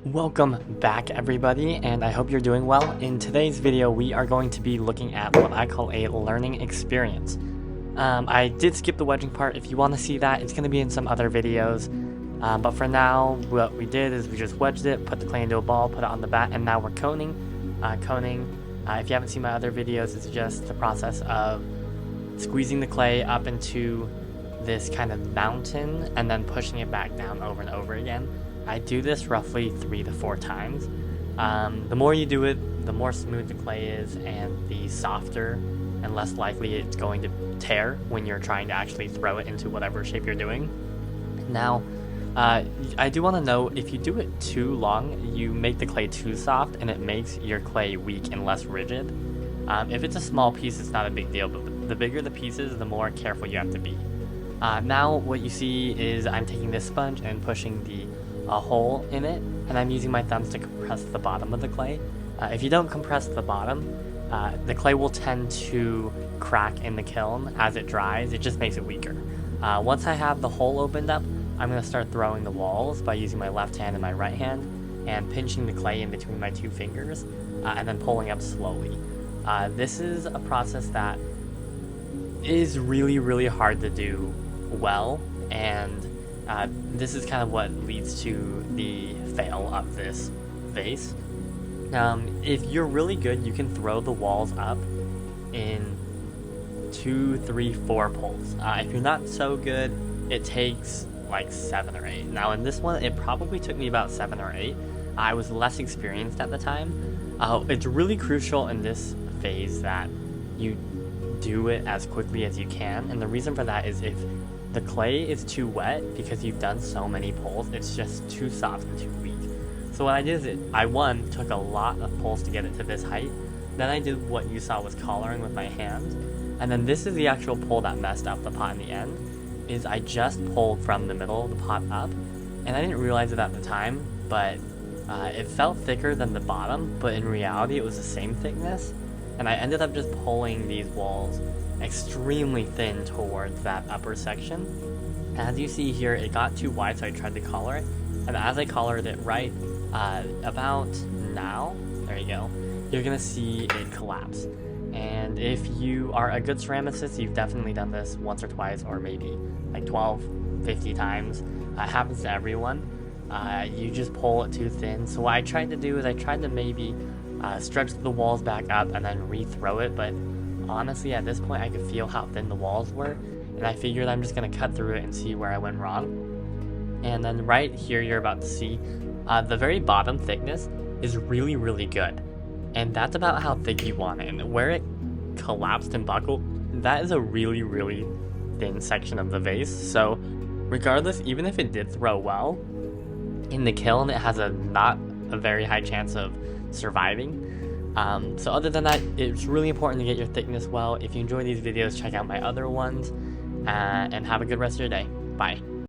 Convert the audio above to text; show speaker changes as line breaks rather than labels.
Welcome back everybody, and I hope you're doing well. In today's video we are going to be looking at what I call a learning experience. I did skip the wedging part. If you want to see that, it's going to be in some other videos, but for now what we did is we just wedged it, put the clay into a ball, put it on the bat, and now we're coning. If you haven't seen my other videos, it's just the process of squeezing the clay up into this kind of mountain and then pushing it back down over and over again. I do this roughly 3 to 4 times. The more you do it, the more smooth the clay is, and the softer and less likely it's going to tear when you're trying to actually throw it into whatever shape you're doing. Now, I do want to know, if you do it too long, you make the clay too soft and it makes your clay weak and less rigid. If it's a small piece, it's not a big deal, but the bigger the pieces, the more careful you have to be. Now what you see is I'm taking this sponge and pushing a hole in it, and I'm using my thumbs to compress the bottom of the clay. If you don't compress the bottom, the clay will tend to crack in the kiln as it dries. It just makes it weaker. Once I have the hole opened up, I'm going to start throwing the walls by using my left hand and my right hand and pinching the clay in between my 2 fingers and then pulling up slowly. This is a process that is really hard to do well, and this is kind of what leads to the fail of this vase. If you're really good, you can throw the walls up in 2, 3, 4 pulls. If you're not so good, it takes like 7 or 8. Now in this one, it probably took me about 7 or 8. I was less experienced at the time. It's really crucial in this phase that you do it as quickly as you can, and the reason for that is if the clay is too wet, because you've done so many pulls, it's just too soft and too weak. So what I did is I took a lot of pulls to get it to this height. Then I did what you saw was collaring with my hand. And then this is the actual pull that messed up the pot in the end, is I just pulled from the middle of the pot up. And I didn't realize it at the time, but it felt thicker than the bottom, but in reality it was the same thickness. And I ended up just pulling these walls extremely thin towards that upper section. As you see here, it got too wide, so I tried to collar it, and as I collared it right about now, there you go, you're gonna see it collapse. And if you are a good ceramicist, you've definitely done this once or twice, or maybe like 12, 50 times. It happens to everyone. You just pull it too thin. So what I tried to do is I tried to maybe stretch the walls back up and then re-throw it, but honestly at this point I could feel how thin the walls were, and I figured I'm just going to cut through it and see where I went wrong. And then right here you're about to see the very bottom thickness is really good, and that's about how thick you want it. And where it collapsed and buckled, that is a really thin section of the vase. So regardless, even if it did throw well, in the kiln it has not a very high chance of surviving. So other than that, it's really important to get your thickness well. If you enjoy these videos, check out my other ones, and have a good rest of your day. Bye.